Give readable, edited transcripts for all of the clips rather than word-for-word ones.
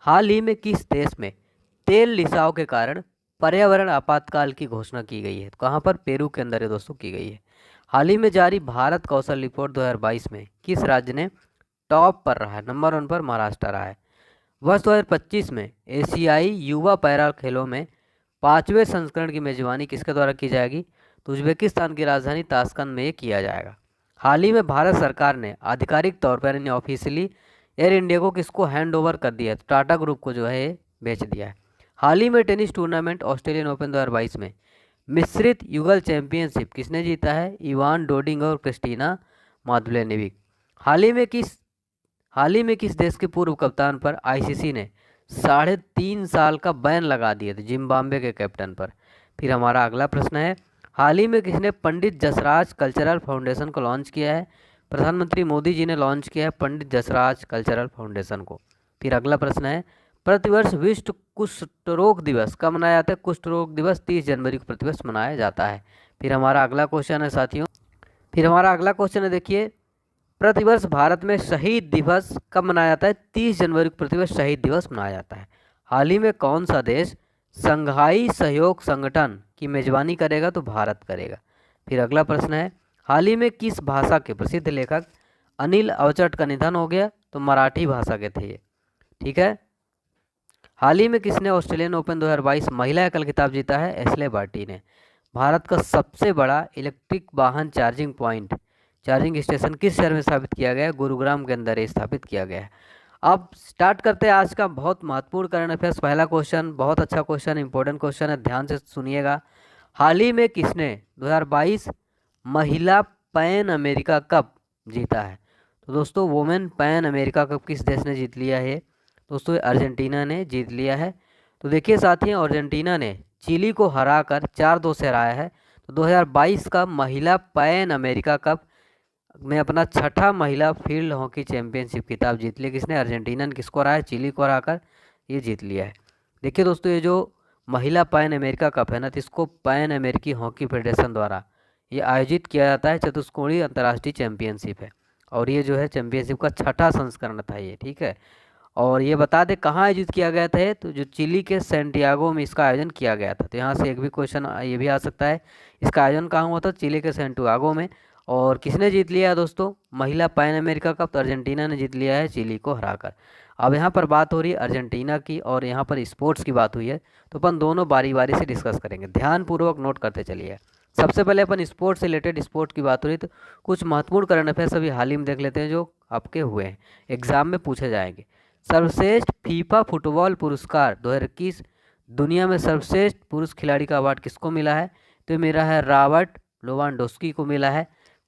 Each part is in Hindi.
हाल ही में किस देश में तेल रिसाव के कारण पर्यावरण आपातकाल की घोषणा की गई है? तो कहाँ पर? पेरू के अंदर ये दोस्तों की गई है। हाल ही में जारी भारत कौशल रिपोर्ट 2022 में किस राज्य ने टॉप पर रहा है? नंबर 1 पर महाराष्ट्र रहा है। वर्ष 2025 में एशियाई युवा पैरा खेलों में 5वें संस्करण की मेजबानी किसके द्वारा की जाएगी? तो उज्बेकिस्तान की राजधानी ताशकंद में ये किया जाएगा। हाल ही में भारत सरकार ने आधिकारिक तौर पर यानी ऑफिशियली एयर इंडिया को किसको हैंड ओवर कर दिया है? तो टाटा ग्रुप को जो है ये बेच दिया है। हाल ही में टेनिस टूर्नामेंट ऑस्ट्रेलियन ओपन 2022 में मिश्रित युगल चैंपियनशिप किसने जीता है? इवान डोडिंग और क्रिस्टीना मादुलेनेविक। हाल ही में किस देश के पूर्व कप्तान पर आईसीसी ने 3.5 साल का बैन लगा दिया था? जिम्बाब्वे के कैप्टन पर। फिर हमारा अगला प्रश्न है, हाल ही में किसने पंडित जसराज कल्चरल फाउंडेशन को लॉन्च किया है? प्रधानमंत्री मोदी जी ने लॉन्च किया है पंडित जसराज कल्चरल फाउंडेशन को। फिर अगला प्रश्न है, प्रतिवर्ष विश्व कुष्ठ रोग दिवस कब मनाया जाता है? कुष्ठ रोग दिवस 30 जनवरी को प्रतिवर्ष मनाया जाता है। फिर हमारा अगला क्वेश्चन है साथियों, देखिए, प्रतिवर्ष भारत में शहीद दिवस कब मनाया जाता है? 30 जनवरी को प्रतिवर्ष शहीद दिवस मनाया जाता है। हाल ही में कौन सा देश संघाई सहयोग संगठन की मेजबानी करेगा? तो भारत करेगा। फिर अगला प्रश्न है, हाल ही में किस भाषा के प्रसिद्ध लेखक अनिल अवचट का निधन हो गया? तो मराठी भाषा के थे ये। ठीक है। हाल ही में किसने ऑस्ट्रेलियन ओपन 2022 महिला एकल खिताब जीता है? एशले बार्टी ने। भारत का सबसे बड़ा इलेक्ट्रिक वाहन चार्जिंग स्टेशन किस शहर में स्थापित किया गया है? गुरुग्राम के अंदर ये स्थापित किया गया है। अब स्टार्ट करते हैं आज का बहुत महत्वपूर्ण करंट अफेयर्स। पहला क्वेश्चन बहुत अच्छा क्वेश्चन, इंपॉर्टेंट क्वेश्चन है, ध्यान से सुनिएगा। हाल ही में किसने 2022 महिला पैन अमेरिका कप जीता है? तो दोस्तों वुमेन पैन अमेरिका कप किस देश ने जीत लिया है? दोस्तों अर्जेंटीना ने जीत लिया है। तो देखिए साथियों, अर्जेंटीना ने चिली को हराकर 4-2 से हराया है। तो 2022 का महिला पैन अमेरिका कप में अपना छठा महिला फील्ड हॉकी चैंपियनशिप खिताब जीत लिया। किसने? अर्जेंटीना ने किसको हराया? चिली को हराकर ये जीत लिया है। देखिए दोस्तों, ये जो महिला पैन अमेरिका कप है ना, तो इसको पैन अमेरिकी हॉकी फेडरेशन द्वारा ये आयोजित किया जाता है। चतुष्कोणीय अंतर्राष्ट्रीय चैंपियनशिप है और ये जो है चैंपियनशिप का छठा संस्करण था ये। ठीक है। और ये बता दें कहाँ आयोजित किया गया था? तो जो चिली के सेंटियागो में इसका आयोजन किया गया था। तो यहाँ से एक भी क्वेश्चन ये भी आ सकता है, इसका आयोजन कहाँ हुआ था? चिली के सेंटियागो में। और किसने जीत लिया है दोस्तों महिला पैन अमेरिका कप? तो अर्जेंटीना ने जीत लिया है चिली को हराकर। अब यहाँ पर बात हो रही है अर्जेंटीना की और यहाँ पर स्पोर्ट्स की बात हुई है, तो अपन दोनों बारी बारी से डिस्कस करेंगे, ध्यानपूर्वक नोट करते चलिए। सबसे पहले अपन स्पोर्ट्स से रिलेटेड, स्पोर्ट की बात हो रही तो कुछ महत्वपूर्ण करंट अफेयर्स अभी हाल ही में देख लेते हैं जो आपके हुए हैं, एग्जाम में पूछे जाएंगे। सर्वश्रेष्ठ फीफा फुटबॉल पुरस्कार 2021 दुनिया में सर्वश्रेष्ठ पुरुष खिलाड़ी का अवार्ड किसको मिला है? तो मेरा है रॉबर्ट लेवांडोस्की को मिला है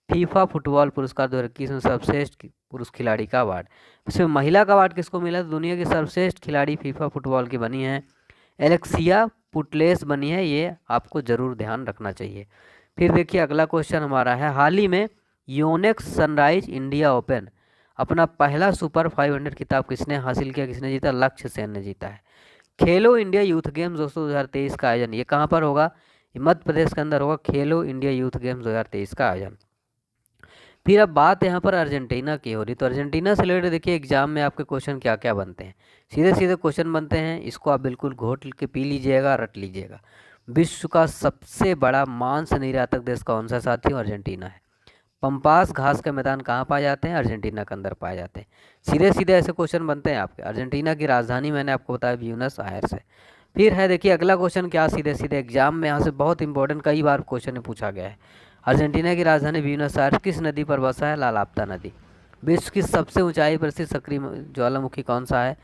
फीफा फुटबॉल पुरस्कार 2021 में सर्वश्रेष्ठ पुरुष खिलाड़ी का अवार्ड। इसमें महिला का अवार्ड किसको मिला? तो दुनिया की सर्वश्रेष्ठ खिलाड़ी फीफा फुटबॉल की बनी है एलेक्सिया पुटलेस बनी है, ये आपको जरूर ध्यान रखना चाहिए। फिर देखिए अगला क्वेश्चन हमारा है, हाल ही में योनेक्स सनराइज इंडिया ओपन अपना पहला सुपर 500 खिताब किसने हासिल किया? किसने जीता? लक्ष्य सेन ने जीता है। खेलो इंडिया यूथ गेम्स दोस्तों 2023 का आयोजन ये कहाँ पर होगा? मध्य प्रदेश के अंदर होगा खेलो इंडिया यूथ गेम्स 2023 का आयोजन। फिर अब बात यहाँ पर अर्जेंटीना की हो रही, तो अर्जेंटीना से रिलेटेड देखिए एग्जाम में आपके क्वेश्चन क्या क्या बनते हैं, सीधे सीधे क्वेश्चन बनते हैं, इसको आप बिल्कुल घोट के पी लीजिएगा, रट लीजिएगा। विश्व का सबसे बड़ा मांस निर्यातक देश कौन सा साथियों? अर्जेंटीना है। पंपास घास के मैदान कहाँ पाए जाते हैं? अर्जेंटीना के अंदर पाए जाते हैं। सीधे सीधे ऐसे क्वेश्चन बनते हैं आपके। अर्जेंटीना की राजधानी मैंने आपको बताया ब्यूनस आयर्स है। फिर है देखिए अगला क्वेश्चन क्या, सीधे सीधे एग्जाम में यहाँ से बहुत इंपॉर्टेंट कई बार क्वेश्चन में पूछा गया है। अर्जेंटीना की राजधानी ब्यूनस आयर्स किस नदी पर बसा है? लालाप्ता नदी। विश्व की सबसे ऊंचाई पर स्थित सक्रिय ज्वालामुखी कौन सा है?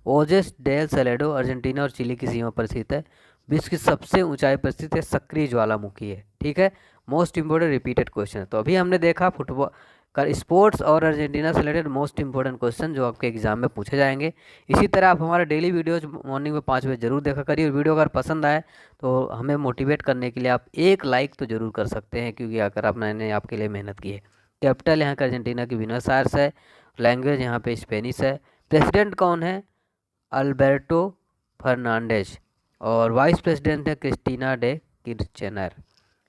ओजेस डेल सेलेडो अर्जेंटीना और चिली की सीमा पर स्थित है। विश्व की सबसे ऊंचाई पर स्थित है सक्रिय ज्वालामुखी है। ठीक है, मोस्ट इंपोर्टेंट रिपीटेड क्वेश्चन। तो अभी हमने देखा फुटबॉल का स्पोर्ट्स और अर्जेंटीना से रिलेटेड मोस्ट इंपोर्टेंट क्वेश्चन जो आपके एग्जाम में पूछे जाएंगे। इसी तरह आप हमारा डेली वीडियोज मॉर्निंग में 5 बजे जरूर देखा करिए। और वीडियो अगर पसंद आए तो हमें मोटिवेट करने के लिए आप एक लाइक तो जरूर कर सकते हैं, क्योंकि अगर आपने आपके लिए मेहनत की है। कैपिटल यहाँ का अर्जेंटीना की ब्यूनस आयर्स है। लैंग्वेज यहाँ पे स्पेनिश है। प्रेसिडेंट कौन है? Alberto Fernandez. और वाइस प्रेसिडेंट है क्रिस्टीना डे किर्चनर।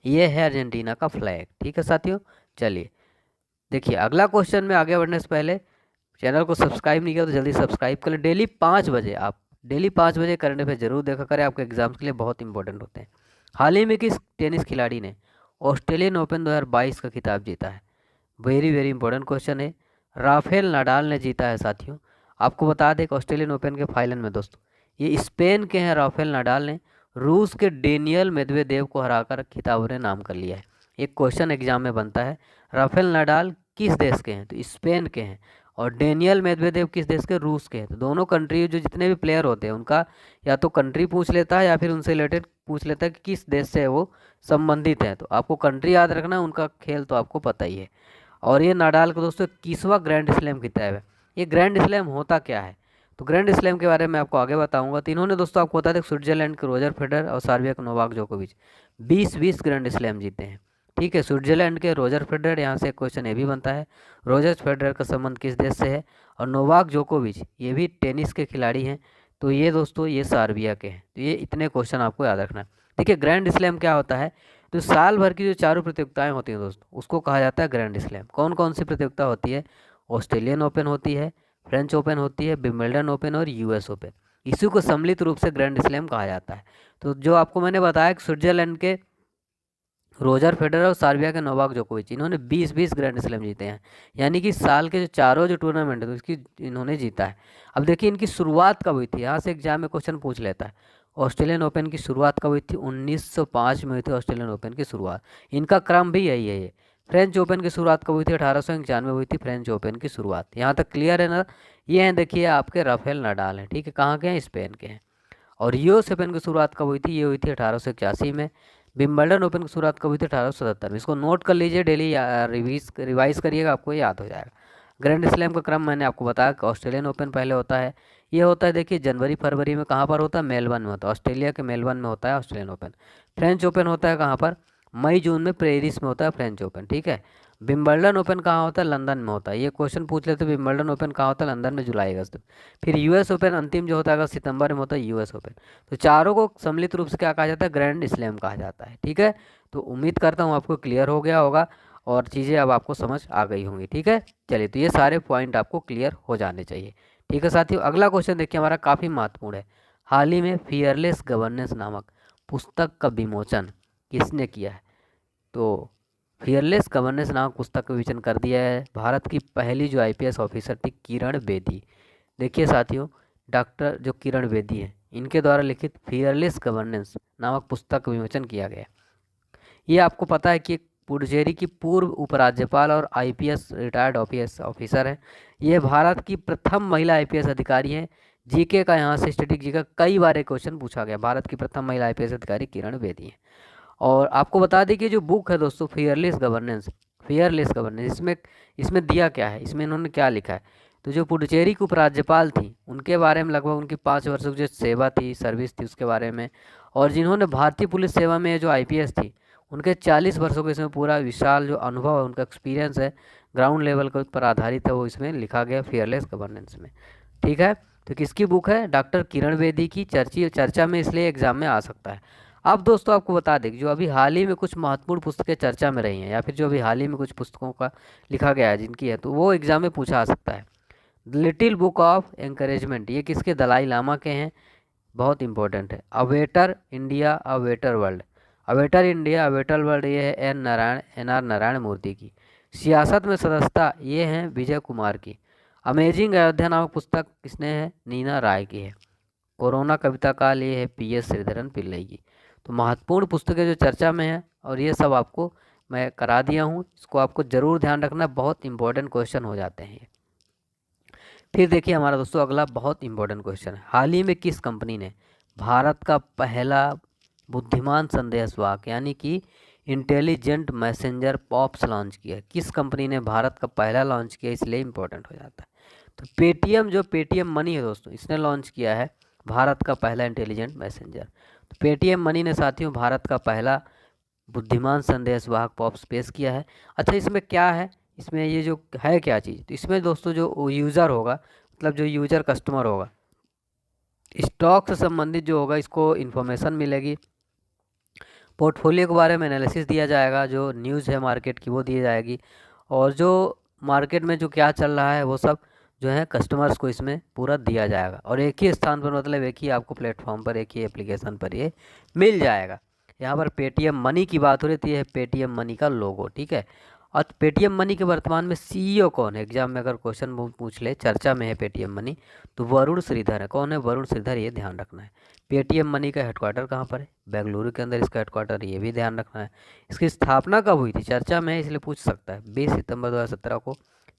ये है अर्जेंटीना का फ्लैग। ठीक है साथियों, चलिए देखिए अगला क्वेश्चन में आगे बढ़ने से पहले चैनल को सब्सक्राइब नहीं किया तो जल्दी सब्सक्राइब कर लें। डेली 5 बजे आप डेली 5 बजे करंट अफेयर जरूर देखा करें, आपके एग्जाम्स के लिए बहुत इंपॉर्टेंट होते हैं। हाल ही में किस टेनिस खिलाड़ी ने ऑस्ट्रेलियन ओपन 2022 का खिताब जीता है? वेरी वेरी इंपॉर्टेंट क्वेश्चन है। राफेल नाडाल ने जीता है साथियों। आपको बता दें कि ऑस्ट्रेलियन ओपन के फाइनल में दोस्तों ये स्पेन के हैं राफेल नाडाल ने रूस के डेनियल मेदवेदेव को हराकर खिताब ने नाम कर लिया है। एक क्वेश्चन एग्जाम में बनता है, राफेल नाडाल किस देश के हैं? तो स्पेन के हैं। और डेनियल मेदवेदेव किस देश के? रूस के हैं। तो दोनों कंट्री जो जितने भी प्लेयर होते हैं उनका या तो कंट्री पूछ लेता है या फिर उनसे रिलेटेड पूछ लेता है कि किस देश से वो संबंधित है। तो आपको कंट्री याद रखना है, उनका खेल तो आपको पता ही है। और ये नाडाल का दोस्तों 21वां ग्रैंड स्लैम खिताब है। ये ग्रैंड स्लैम होता क्या है? तो ग्रैंड स्लैम के बारे में आपको आगे बताऊंगा। तो इन्होंने दोस्तों आपको बता दें स्विट्जरलैंड के रोजर फेडरर और सर्बिया के नोवाक जोकोविच 20-20 ग्रैंड स्लैम जीते हैं। ठीक है, स्विट्जरलैंड के रोजर फेडरर, यहाँ से क्वेश्चन ये भी बनता है रोजर फेडरर का संबंध किस देश से है? और नोवाक जोकोविच ये भी टेनिस के खिलाड़ी हैं, तो ये दोस्तों ये सर्बिया के हैं। तो ये इतने क्वेश्चन आपको याद रखना है। ठीक है, ग्रैंड स्लैम क्या होता है? तो साल भर की जो चारों प्रतियोगिताएं होती हैं दोस्तों उसको कहा जाता है ग्रैंड स्लैम। कौन कौन सी प्रतियोगिता होती है? ऑस्ट्रेलियन ओपन होती है, फ्रेंच ओपन होती है, विंबलडन ओपन और यूएस ओपन। इसी को सम्मिलित रूप से ग्रैंड स्लैम कहा जाता है। तो जो आपको मैंने बताया कि स्विट्जरलैंड के रोजर फेडरर और सर्बिया के नोवाक जोकोविच इन्होंने 20-20 ग्रैंड स्लैम जीते हैं, यानी कि साल के जो चारों जो टूर्नामेंट है तो इसकी इन्होंने जीता है। अब देखिए इनकी शुरुआत कब हुई थी, यहाँ से एग्जाम में क्वेश्चन पूछ लेता है। ऑस्ट्रेलियन ओपन की शुरुआत कब हुई थी? 1905 में हुई थी ऑस्ट्रेलियन ओपन की शुरुआत। इनका क्रम भी यही है। ये फ्रेंच ओपन की शुरुआत कब हुई थी? 1891 हुई थी फ्रेंच ओपन की शुरुआत। यहाँ तक क्लियर है ना? ये हैं देखिए आपके राफेल नाडाल हैं। ठीक है, कहाँ के हैं? स्पेन के हैं। और यूएस ओपन की शुरुआत कब हुई थी? ये हुई थी 1881 में। विंबलडन ओपन की शुरुआत कब हुई थी? 1877 में। इसको नोट कर लीजिए, डेली रिवाइज करिएगा, आपको याद हो जाएगा। ग्रैंड स्लैम का क्रम मैंने आपको बताया कि ऑस्ट्रेलियन ओपन पहले होता है। ये होता है देखिए जनवरी फरवरी में। कहाँ पर होता है? मेलबर्न में होता है, ऑस्ट्रेलिया के मेलबर्न में होता है ऑस्ट्रेलियन ओपन। फ्रेंच ओपन होता है कहाँ पर? मई जून में पेरिस में होता है फ्रेंच ओपन। ठीक है, विंबलडन ओपन कहाँ होता है? लंदन में होता है। ये क्वेश्चन पूछ लेते हैं विंबलडन ओपन कहाँ होता है? लंदन में, जुलाई अगस्त। फिर यूएस ओपन अंतिम जो होता है अगस्त सितंबर में होता है यूएस ओपन। तो चारों को सम्मिलित रूप से क्या कहा जाता है? ग्रैंड स्लैम कहा जाता है। ठीक है, तो उम्मीद करता हूँ आपको क्लियर हो गया होगा और चीज़ें अब आपको समझ आ गई होंगी। ठीक है, चलिए, तो ये सारे पॉइंट आपको क्लियर हो जाने चाहिए। ठीक है साथियों, अगला क्वेश्चन देखिए हमारा काफ़ी महत्वपूर्ण है। हाल ही में फियरलेस गवर्नेंस नामक पुस्तक का विमोचन किसने किया है? तो फियरलेस गवर्नेंस नामक पुस्तक का विमोचन कर दिया है भारत की पहली जो आईपीएस ऑफिसर थी, किरण बेदी। देखिए साथियों, डॉक्टर जो किरण बेदी हैं इनके द्वारा लिखित फियरलेस गवर्नेंस नामक पुस्तक का विमोचन किया गया। ये आपको पता है कि पुडुचेरी की पूर्व उपराज्यपाल और आईपीएस रिटायर्ड आईपीएस ऑफिसर हैं। ये भारत की प्रथम महिला आईपीएस अधिकारी हैं। जीके का यहाँ से स्टैटिक जी का कई बार एक क्वेश्चन पूछा गया। भारत की प्रथम महिला आईपीएस अधिकारी किरण बेदी हैं। और आपको बता दें कि जो बुक है दोस्तों फियरलेस गवर्नेंस इसमें इसमें दिया क्या है, इसमें इन्होंने क्या लिखा है? तो जो पुडुचेरी की उपराज्यपाल थी उनके बारे में, लगभग उनकी 5 वर्षों की जो सेवा थी, सर्विस थी, उसके बारे में। और जिन्होंने भारतीय पुलिस सेवा में जो आईपीएस थी उनके 40 वर्षों के इसमें पूरा विशाल जो अनुभव है, उनका एक्सपीरियंस है, ग्राउंड लेवल के ऊपर आधारित है, वो इसमें लिखा गया फियरलेस गवर्नेंस में। ठीक है, तो किसकी बुक है? डॉक्टर किरण बेदी की। चर्चा में इसलिए एग्जाम में आ सकता है। अब दोस्तों आपको बता दें जो अभी हाल ही में कुछ महत्वपूर्ण पुस्तकें चर्चा में रही हैं या फिर जो अभी हाल ही में कुछ पुस्तकों का लिखा गया है जिनकी है, तो वो एग्जाम में पूछा आ सकता है। लिटिल बुक ऑफ एनकरेजमेंट ये किसके? दलाई लामा के हैं। बहुत इंपॉर्टेंट है। अवेटर इंडिया अवेटर वर्ल्ड, अवेटर इंडिया अवेटर वर्ल्ड ये है एन आर नारायण मूर्ति की। सियासत में सदस्यता ये हैं विजय कुमार की। अमेजिंग अयोध्या नामक पुस्तक किसने है? नीना राय की है। कोरोना कविता काल ये है पीएस श्रीधरन पिल्लई की। तो महत्वपूर्ण पुस्तकें जो चर्चा में हैं और ये सब आपको मैं करा दिया हूँ, इसको आपको ज़रूर ध्यान रखना, बहुत इंपॉर्टेंट क्वेश्चन हो जाते हैं ये। फिर देखिए हमारा दोस्तों अगला बहुत इंपॉर्टेंट क्वेश्चन है। हाल ही में किस कंपनी ने भारत का पहला बुद्धिमान संदेशवाहक यानी कि इंटेलिजेंट मैसेंजर पॉप्स लॉन्च किया? किस कंपनी ने भारत का पहला लॉन्च किया, इसलिए इंपॉर्टेंट हो जाता है। तो पेटीएम, जो पेटीएम मनी है दोस्तों, इसने लॉन्च किया है भारत का पहला इंटेलिजेंट मैसेंजर। तो पेटीएम मनी ने साथियों भारत का पहला बुद्धिमान संदेशवाहक पॉप्स पेश किया है। अच्छा, इसमें क्या है? इसमें ये जो है क्या चीज़, तो इसमें दोस्तों जो यूज़र होगा, मतलब जो यूज़र कस्टमर होगा, स्टॉक से संबंधित जो होगा इसको इन्फॉर्मेशन मिलेगी, पोर्टफोलियो के बारे में एनालिसिस दिया जाएगा, जो न्यूज़ है मार्केट की वो दी जाएगी, और जो मार्केट में जो क्या चल रहा है वो सब जो है कस्टमर्स को इसमें पूरा दिया जाएगा, और एक ही स्थान पर, मतलब एक ही आपको प्लेटफॉर्म पर, एक ही एप्लीकेशन पर ये मिल जाएगा। यहाँ पर पेटीएम मनी की बात हो रही थी, है पेटीएम मनी का लोगो, ठीक है। और पेटीएम मनी के वर्तमान में सीईओ कौन है, एग्जाम में अगर क्वेश्चन पूछ ले, चर्चा में है पेटीएम मनी, तो वरुण श्रीधर है। कौन है? वरुण श्रीधर, ये ध्यान रखना है। पेटीएम मनी का हेडक्वार्टर कहाँ पर है? बेंगलुरु के अंदर इसका हेडक्वार्टर, ये भी ध्यान रखना है। इसकी स्थापना कब हुई थी? चर्चा में है इसलिए पूछ सकता है। 20 सितंबर 2017 को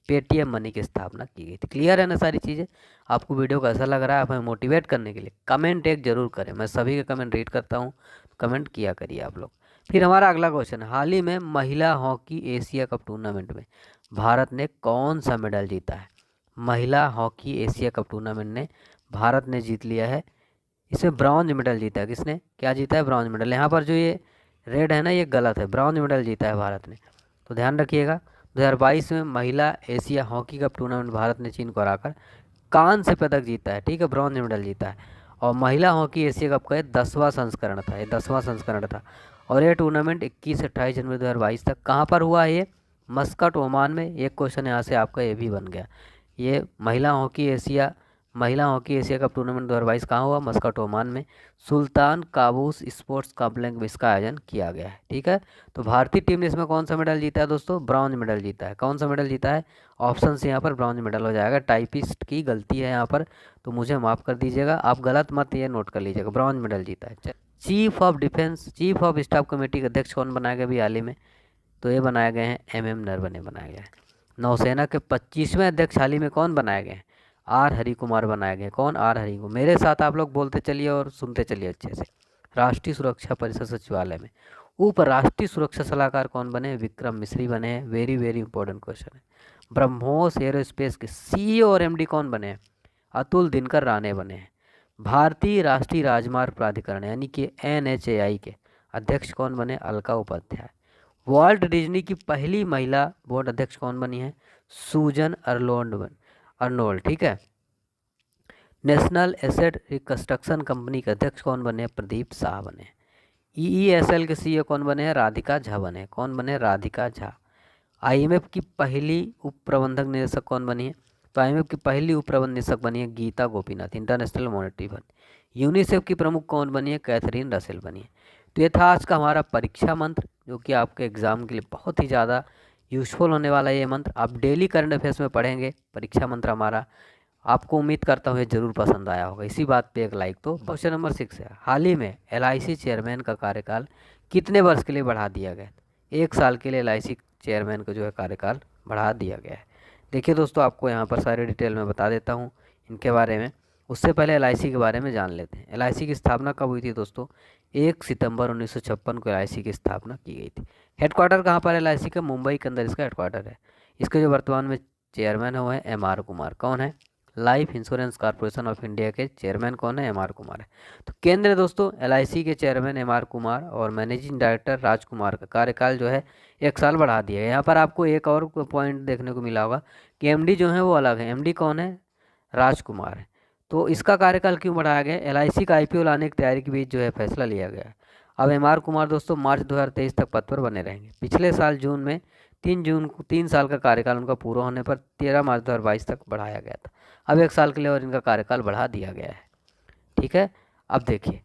पेटीएम मनी की स्थापना की गई थी। क्लियर है ना सारी चीज़ें? आपको वीडियो कैसा लग रहा है? आप हमें मोटिवेट करने के लिए कमेंट एक जरूर करें, मैं सभी के कमेंट रीड करता हूँ, कमेंट किया करिए आप लोग। फिर हमारा अगला क्वेश्चन, हाल ही में महिला हॉकी एशिया कप टूर्नामेंट में भारत ने कौन सा मेडल जीता है? महिला हॉकी एशिया कप टूर्नामेंट ने भारत ने जीत लिया है, इसमें ब्रॉन्ज मेडल जीता है। किसने? क्या जीता है? Bronze medal. यहाँ पर जो ये रेड है ना, ये गलत है, ब्रॉन्ज मेडल जीता है भारत ने, तो ध्यान रखिएगा। 2022 में महिला Asia hockey cup tournament Bharat ने चीन को हराकर कांस्य पदक जीता है, ठीक है, ब्रॉन्ज मेडल जीता है। और महिला हॉकी एशिया कप का ये 10वां संस्करण था, ये 10वां संस्करण था। और ये टूर्नामेंट 21 से 28 जनवरी 2022 तक कहाँ पर हुआ है? ये मस्कट, ओमान में। एक क्वेश्चन यहाँ से आपका ये भी बन गया। ये महिला हॉकी एशिया कप टूर्नामेंट 2022 कहाँ हुआ? मस्कट, ओमान में। सुल्तान काबूस स्पोर्ट्स कॉम्प्लेक्स में इसका आयोजन किया गया है, ठीक है। तो भारतीय टीम ने इसमें कौन सा मेडल जीता है दोस्तों? ब्रॉन्ज मेडल जीता है। कौन सा मेडल जीता है? ऑप्शन से यहाँ पर ब्रॉन्ज मेडल हो जाएगा। टाइपिस्ट की गलती है यहाँ पर, तो मुझे माफ़ कर दीजिएगा, आप गलत मत ये नोट कर लीजिएगा, ब्रॉन्ज मेडल जीता है। Chief of defence, chief of staff committee के अध्यक्ष कौन बनाए गए अभी हाल ही में? तो ये बनाए गए हैं MM नरवणे बनाए गए हैं। नौसेना के 25वें अध्यक्ष हाल ही में कौन बनाए गए हैं? R हरि कुमार बनाए गए। कौन? R हरि कुमार। मेरे साथ आप लोग बोलते चलिए और सुनते चलिए अच्छे से। राष्ट्रीय सुरक्षा परिषद सचिवालय में उप राष्ट्रीय सुरक्षा सलाहकार कौन बने? विक्रम मिश्री बने हैं। वेरी वेरी इंपॉर्टेंट क्वेश्चन है। ब्रह्मोस एरोस्पेस के CEO और MD कौन बने हैं? अतुल दिनकर राणे बने हैं। भारतीय राष्ट्रीय राजमार्ग प्राधिकरण यानी कि NHAI के अध्यक्ष कौन बने? अलका उपाध्याय। वॉल्ट डिज्नी की पहली महिला बोर्ड अध्यक्ष कौन बनी है? सूजन अर्नोल्ड, ठीक है। नेशनल एसेट रिकंस्ट्रक्शन कंपनी के अध्यक्ष कौन बने? प्रदीप शाह बने। EESL के CEO कौन बने हैं? राधिका झा बने। कौन बने? राधिका झा। IMF की पहली उप प्रबंधक निदेशक कौन बनी है? तो IMF की पहली उप प्रबंध निदेशक बनी है Gita Gopinath, international monetary fund. UNICEF की प्रमुख कौन बनी है? कैथरीन रसेल बनी है। तो ये था आज का हमारा परीक्षा मंत्र, जो कि आपके एग्जाम के लिए बहुत ही ज़्यादा यूजफुल होने वाला है। ये मंत्र आप डेली करंट अफेयर्स में पढ़ेंगे, परीक्षा मंत्र हमारा। आपको उम्मीद करता हूँ ये जरूर पसंद आया होगा। इसी बात पे एक लाइक तो। क्वेश्चन नंबर 6 है, हाल ही में LIC चेयरमैन का कार्यकाल कितने वर्ष के लिए बढ़ा दिया गया? 1 साल के लिए LIC चेयरमैन का जो है कार्यकाल बढ़ा दिया गया है। देखिए दोस्तों, आपको यहाँ पर सारी डिटेल में बता देता हूँ इनके बारे में। उससे पहले LIC के बारे में जान लेते हैं। LIC की स्थापना कब हुई थी दोस्तों? 1 सितंबर 1956 को LIC की स्थापना की गई थी। हेडक्वार्टर कहाँ पर है LIC का? मुंबई के अंदर इसका हेडक्वार्टर है। इसके जो वर्तमान में चेयरमैन है वो है MR कुमार। कौन है? Life insurance corporation of India के चेयरमैन कौन है? MR कुमार है। तो केंद्र दोस्तों LIC के चेयरमैन MR कुमार और मैनेजिंग डायरेक्टर राजकुमार का कार्यकाल जो है 1 साल बढ़ा दिया है। यहाँ पर आपको एक और पॉइंट देखने को मिला होगा कि MD जो है वो अलग है। MD कौन है? राजकुमार है। तो इसका कार्यकाल क्यों बढ़ाया गया? LIC का IPO लाने की तैयारी के बीच जो है फैसला लिया गया। अब MR कुमार दोस्तों मार्च 2023 तक पद पर बने रहेंगे। पिछले साल जून में 3 जून को 3 साल का कार्यकाल उनका पूरा होने पर 13 मार्च 2022 तक बढ़ाया गया था। अब 1 साल के लिए और इनका कार्यकाल बढ़ा दिया गया है, ठीक है। अब देखिए,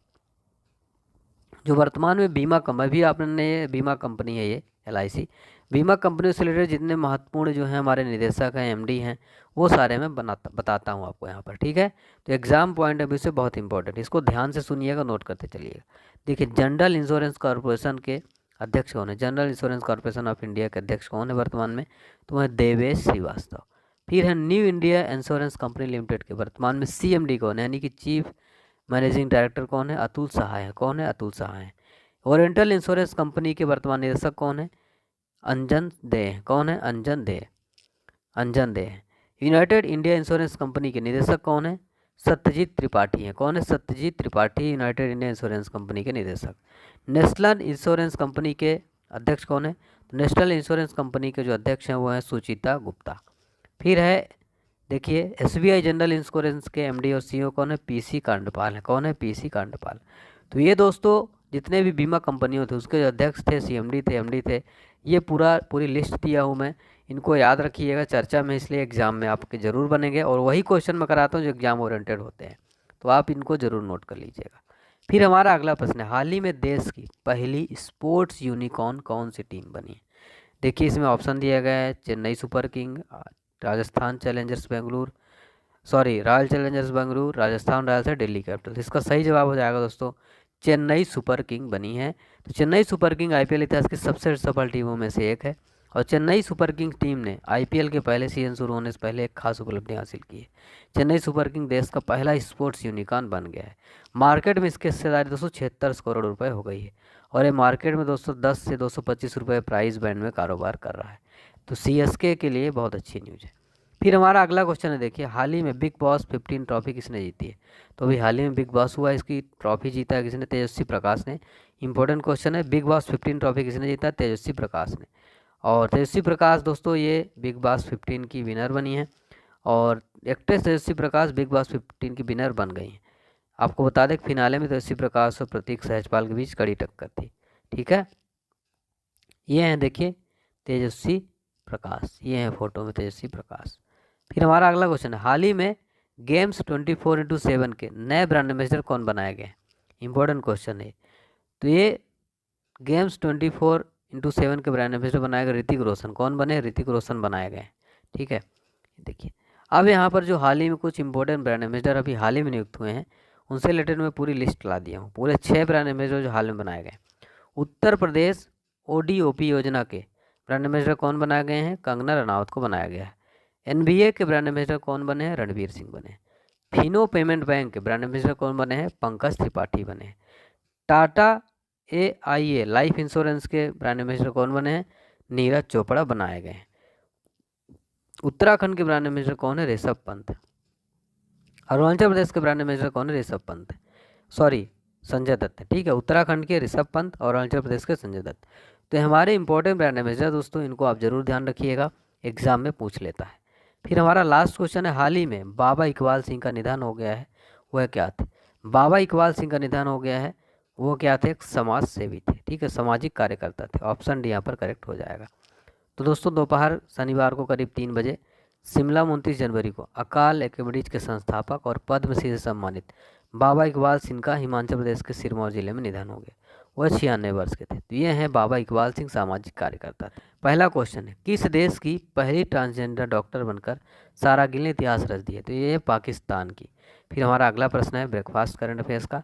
जो वर्तमान में बीमा कंपनी भी आपने बीमा कंपनी है ये LIC। बीमा कंपनियों से रिलेटेड जितने महत्वपूर्ण जो हैं हमारे निदेशक हैं, MD हैं, वो सारे मैं बताता हूँ आपको यहाँ पर, ठीक है। तो एग्जाम पॉइंट ऑफ व्यू से बहुत इंपॉर्टेंट, इसको ध्यान से सुनिएगा, नोट करते चलिएगा। देखिए, जनरल इंश्योरेंस कॉर्पोरेशन के अध्यक्ष कौन है? General insurance corporation of India के अध्यक्ष कौन है वर्तमान में? तो वह देवेश श्रीवास्तव। फिर है new India insurance company limited के वर्तमान में CMD कौन है, यानी कि चीफ मैनेजिंग डायरेक्टर कौन है? अतुल सहाय है। कौन है? अतुल सहाय है। ओरिएंटल इंश्योरेंस कंपनी के वर्तमान निदेशक कौन है? अंजन दे। कौन है? अंजन दे है। यूनाइटेड इंडिया इंश्योरेंस कंपनी के निदेशक कौन है? सत्यजीत त्रिपाठी है। कौन है? Satyajit Tripathi, United India insurance company के निदेशक। नेशनल इंश्योरेंस कंपनी के अध्यक्ष कौन है? नेशनल इंश्योरेंस कंपनी के जो अध्यक्ष हैं वो हैं सुचिता गुप्ता। फिर है देखिए, SBI जनरल इंश्योरेंस के MD और CEO कौन है? PC कांडपाल है। कौन है? PC कांडपाल। तो ये दोस्तों जितने भी बीमा कंपनियों थे उसके जो अध्यक्ष थे, CMD थे, MD थे, ये पूरी लिस्ट दिया हूँ मैं। इनको याद रखिएगा चर्चा में, इसलिए एग्जाम में आपके ज़रूर बनेंगे, और वही क्वेश्चन मैं कराता हूँ जो एग्जाम ओरिएंटेड होते हैं, तो आप इनको ज़रूर नोट कर लीजिएगा। फिर हमारा अगला प्रश्न है, हाल ही में देश की पहली स्पोर्ट्स यूनिकॉर्न कौन सी टीम बनी है? देखिए इसमें ऑप्शन दिया गया है, Chennai super king, Rajasthan Challengers Bengaluru, sorry royal Challengers Bengaluru, Rajasthan Royals है, दिल्ली कैपिटल्स। इसका सही जवाब हो जाएगा दोस्तों चेन्नई सुपर किंग बनी है। तो चेन्नई सुपर किंग आईपीएल इतिहास की सबसे सफल टीमों में से एक है, और चेन्नई सुपर किंग टीम ने आईपीएल के पहले सीजन शुरू होने से पहले एक खास उपलब्धि हासिल की है। चेन्नई सुपर किंग देश का पहला स्पोर्ट्स यूनिकॉर्न बन गया है। मार्केट में इसकी हिस्सेदारी 276 करोड़ रुपए हो गई है, और ये मार्केट में 210 से 225 रुपये प्राइस बैंड में कारोबार कर रहा है। तो सीएसके के लिए बहुत अच्छी न्यूज़ है। फिर हमारा अगला क्वेश्चन है, देखिए हाल ही में बिग बॉस 15 ट्रॉफी किसने जीती है? तो अभी हाल ही में बिग बॉस हुआ है, इसकी ट्रॉफी जीता है किसने? तेजस्वी प्रकाश ने। इंपॉर्टेंट क्वेश्चन है, बिग बॉस 15 ट्रॉफी किसने जीता है? तेजस्वी प्रकाश ने। और तेजस्वी प्रकाश दोस्तों ये बिग बॉस 15 की विनर बनी है, और actress Tejasswi Prakash big boss 15 की विनर बन गई हैं। आपको बता दें फिनाले में तेजस्वी प्रकाश और प्रतीक सहजपाल के बीच कड़ी टक्कर थी। ठीक है, ये हैं देखिए तेजस्वी प्रकाश, ये हैं फोटो में तेजस्वी प्रकाश। फिर हमारा अगला क्वेश्चन है, हाल ही में गेम्स 24x7 के नए ब्रांड एम्बेसडर कौन बनाए गए? इंपॉर्टेंट क्वेश्चन है। तो ये गेम्स 24x7 के ब्रांड एम्बेसडर बनाए गए ऋतिक रोशन। कौन बने? ऋतिक रोशन बनाए गए। ठीक है, देखिए अब यहाँ पर जो हाल ही में कुछ इंपॉर्टेंट ब्रांड एम्बेसडर अभी हाल ही में नियुक्त हुए हैं, उनसे रिलेटेड मैं पूरी लिस्ट ला दिया हूँ। पूरे 6 ब्रांड एम्बेसडर जो हाल में बनाए गए। उत्तर प्रदेश ओडीओपी योजना के ब्रांड एम्बेसडर कौन बनाए गए हैं? कंगना रनावत को बनाया गया है। एनबीए के ब्रांड एम्बेसडर कौन बने हैं? रणवीर सिंह बने। फिनो पेमेंट बैंक के ब्रांड एम्बेसडर कौन बने हैं? पंकज त्रिपाठी बने। टाटा एआईए लाइफ इंश्योरेंस के ब्रांड एम्बेसडर कौन बने हैं? नीरज चोपड़ा बनाए गए। उत्तराखंड के ब्रांड एम्बेसडर कौन है? ऋषभ पंत। अरुणाचल प्रदेश के ब्रांड एम्बेसडर कौन है? ऋषभ पंत, सॉरी संजय दत्त। ठीक है, उत्तराखंड के ऋषभ पंत और अरुणाचल प्रदेश के संजय दत्त। तो हमारे इंपॉर्टेंट ब्रांड एम्बेसडर दोस्तों, इनको आप जरूर ध्यान रखिएगा, एग्जाम में पूछ लेता है। फिर हमारा लास्ट क्वेश्चन है, हाल ही में बाबा इकबाल सिंह का निधन हो गया है, वह क्या थे? बाबा इकबाल सिंह का निधन हो गया है, वो क्या थे? एक समाज सेवी थे। ठीक है, सामाजिक कार्यकर्ता थे। ऑप्शन डी यहाँ पर करेक्ट हो जाएगा। तो दोस्तों दोपहर शनिवार को करीब 3 बजे शिमला में 29 जनवरी को अकाल एकेडमीज के संस्थापक और पद्मश्री से सम्मानित बाबा इकबाल सिंह का हिमाचल प्रदेश के सिरमौर जिले में निधन हो गया। वह 96 वर्ष के थे। तो ये हैं बाबा इकबाल सिंह, सामाजिक कार्यकर्ता थे। पहला क्वेश्चन है, किस देश की पहली ट्रांसजेंडर डॉक्टर बनकर सारा गिल ने इतिहास रच दिया? तो ये है पाकिस्तान की। फिर हमारा अगला प्रश्न है ब्रेकफास्ट करंट अफेयर्स का,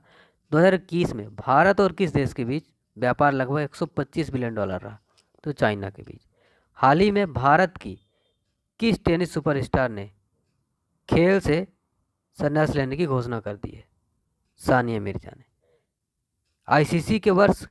2021 में भारत और किस देश के बीच व्यापार लगभग 125 बिलियन डॉलर रहा? तो चाइना के बीच। हाल ही में भारत की किस टेनिस सुपरस्टार ने खेल से संन्यास लेने की घोषणा कर दी है? सानिया मिर्जा ने। आईसीसी के वर्ष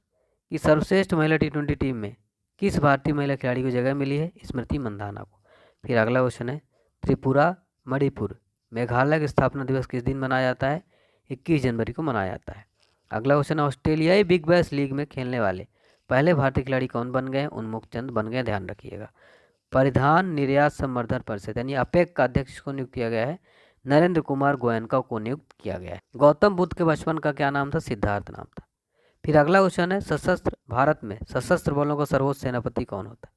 की सर्वश्रेष्ठ महिला टी20 टीम में किस भारतीय महिला खिलाड़ी को जगह मिली है? स्मृति मंधाना को। फिर अगला क्वेश्चन है, त्रिपुरा, मणिपुर, मेघालय का स्थापना दिवस किस दिन मनाया जाता है? 21 जनवरी को मनाया जाता है। अगला क्वेश्चन है, ऑस्ट्रेलियाई बिग बैश लीग में खेलने वाले पहले भारतीय खिलाड़ी कौन बन गए? उन्मुख चंद बन गए, ध्यान रखिएगा। परिधान निर्यात संवर्धन परिषद यानी अपेक का अध्यक्ष को नियुक्त किया गया है? नरेंद्र कुमार गोयनका को नियुक्त किया गया है। गौतम बुद्ध के बचपन का क्या नाम था? सिद्धार्थ नाम था। फिर अगला क्वेश्चन है, सशस्त्र भारत में सशस्त्र बलों का सर्वोच्च सेनापति कौन होता है?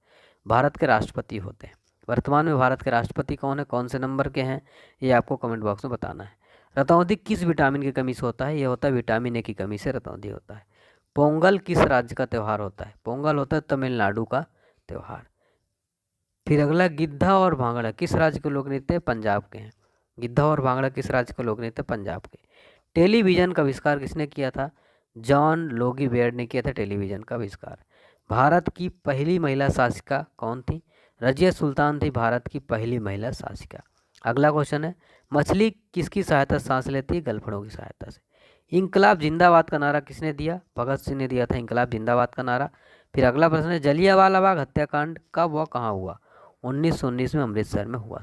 भारत के राष्ट्रपति होते हैं। वर्तमान में भारत के राष्ट्रपति कौन है? कौन से नंबर के हैं? ये आपको कमेंट बॉक्स में बताना है। रतौंधी किस विटामिन की कमी से होता है? ये होता है विटामिन ए की कमी से रतौंधी होता है। पोंगल किस राज्य का त्यौहार होता है? पोंगल होता है तमिलनाडु का त्यौहार। फिर अगला, गिद्धा और भांगड़ा किस राज्य के लोक नृत्य? पंजाब के हैं। गिद्धा और भांगड़ा किस राज्य के लोक नृत्य? पंजाब के। टेलीविजन का आविष्कार किसने किया था? जॉन लोगी बेयर्ड ने किया था टेलीविजन का आविष्कार। भारत की पहली महिला शासिका कौन थी? रजिया सुल्तान थी भारत की पहली महिला शासिका। अगला क्वेश्चन है, मछली किसकी सहायता से सांस लेती है? गलफड़ों की सहायता से। इंकलाब जिंदाबाद का नारा किसने दिया? भगत सिंह ने दिया था इंकलाब जिंदाबाद का नारा। फिर अगला प्रश्न है, जलियांवाला बाग हत्याकांड कब व कहाँ हुआ? 1919 में अमृतसर में हुआ।